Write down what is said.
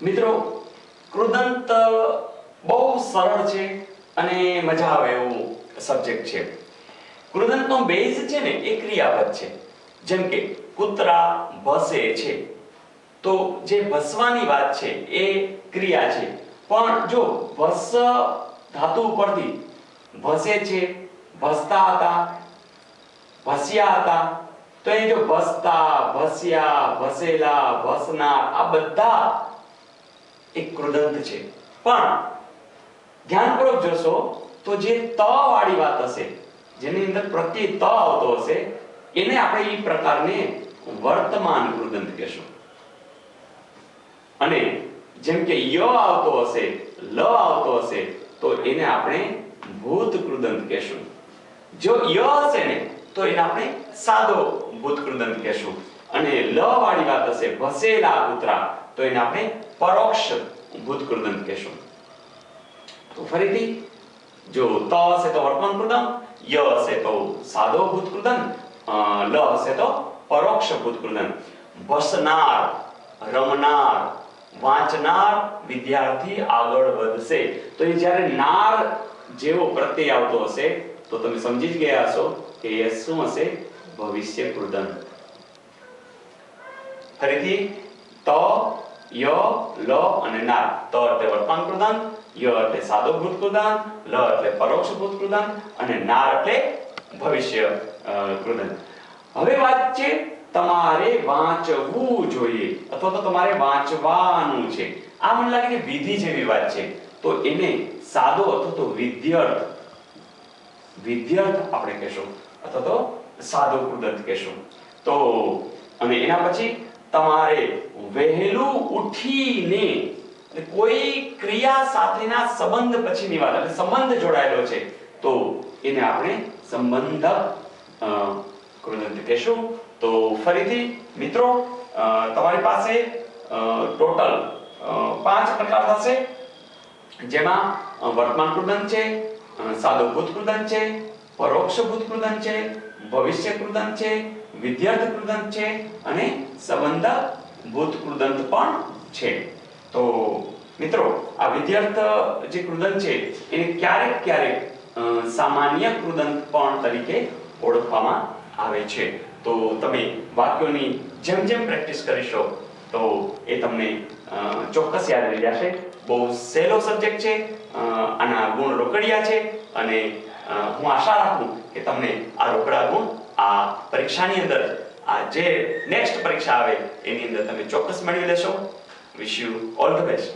મિત્રો, કૃદંત બહુ સરળ છે અને મજા આવે એવું સબ્જેક્ટ છે. કૃદંતનો બેઝ છે ને એ ક્રિયાપદ છે. જેમ કે કૂતરા ભસે છે, તો જે ભસવાની વાત છે એ ક્રિયા છે. પણ જો ભસ ધાતુ ઉપરથી ભસે છે, ભસતા હતા, ભસ્યા હતા, તો એ જો ભસતા, ભસ્યા, ભસેલા, ભસનાર આ બધા એક કૃદંત છે. પણ ધ્યાનપૂર્વક જોશો તો જે ત વાળી વાત હશે, જેની અંદર પ્રત્યય ત આવતો હશે, એને આપણે એ પ્રકારને વર્તમાન કૃદંત કહેશું. અને જેમ કે ય આવતો હશે, લ આવતો હશે, તો એને આપણે ભૂત કૃદંત કહેશું. જો ય હશે ને તો એને આપણે સાદો ભૂત કૃદંત કહેશું. અને લ વાળી વાત હશે, ભસેલા કૂતરા, તો એને આપણે પરોક્ષ ભૂત કૃદંત કહેશું. તો ફરીથી જો ત હશે તો વર્તમાન કૃદંત, ય હશે તો સાદો ભૂત કૃદંત, લ હશે તો પરોક્ષ ભૂત કૃદંત. ભસનાર, રમનાર, વાંચનાર વિદ્યાર્થી આગળ વધશે, તો એ જ્યારે નાર જેવો પ્રત્યય આવતો હશે તો તમે સમજી જ ગયા હશો કે એ શું હશે? ભવિષ્ય કૃદંત. ફરીથી ત, ય, લ અને નાર. ત એટલે વર્તમાન કૃદંત, ય એટલે સાદો ભૂત કૃદંત, લ એટલે પરોક્ષ ભૂત કૃદંત અને નાર એટલે ભવિષ્ય કૃદંત. હવે વાત છે તમારે વાંચવું જોઈએ અથવા તો તમારે વાંચવાનું છે. આ મને લાગે કે વિધિ જેવી વાત છે, તો એને સાદો અથવા તો વિધ્યર્થ આપણે કહેશું અથવા તો સાદો કૃદંત કહેશું. તો અને એના પછી તમારે વહેલું ઉઠીને કોઈ ક્રિયા સાથેના સંબંધ પછીની વાત, એટલે સંબંધ જોડાયેલો છે, તો એને આપણે સંબંધક કૃદંત કહેશું. તો ફરીથી મિત્રો, તમારી પાસે ટોટલ 5 પ્રકાર થશે, જેમાં વર્તમાન કૃદંત છે, સાદો ભૂત કૃદંત છે, પરોક્ષ ભૂત કૃદંત છે, ભવિષ્ય કૃદંત છે, વિધ્યર્થ કૃદંત છે અને સંબંધક ભૂત કૃદંત પણ છે. તો મિત્રો, આ વિધ્યર્થ જે કૃદંત છે એને ક્યારેક સામાન્ય કૃદંત પણ તરીકે ઓળખવામાં આવે છે. તો તમે વાક્યોની જેમ પ્રેક્ટિસ કરીશો તો એ તમને ચોક્કસ યાદ રહી જશે. બહુ સહેલો સબ્જેક્ટ છે, આના ગુણ રોકડિયા છે અને હું આશા રાખું કે તમને આ રોકડા ગુણ આ પરીક્ષાની અંદર, આ જે નેક્સ્ટ પરીક્ષા આવે એની અંદર તમે ચોક્કસ મેળવી લેશો. Wish you all the best.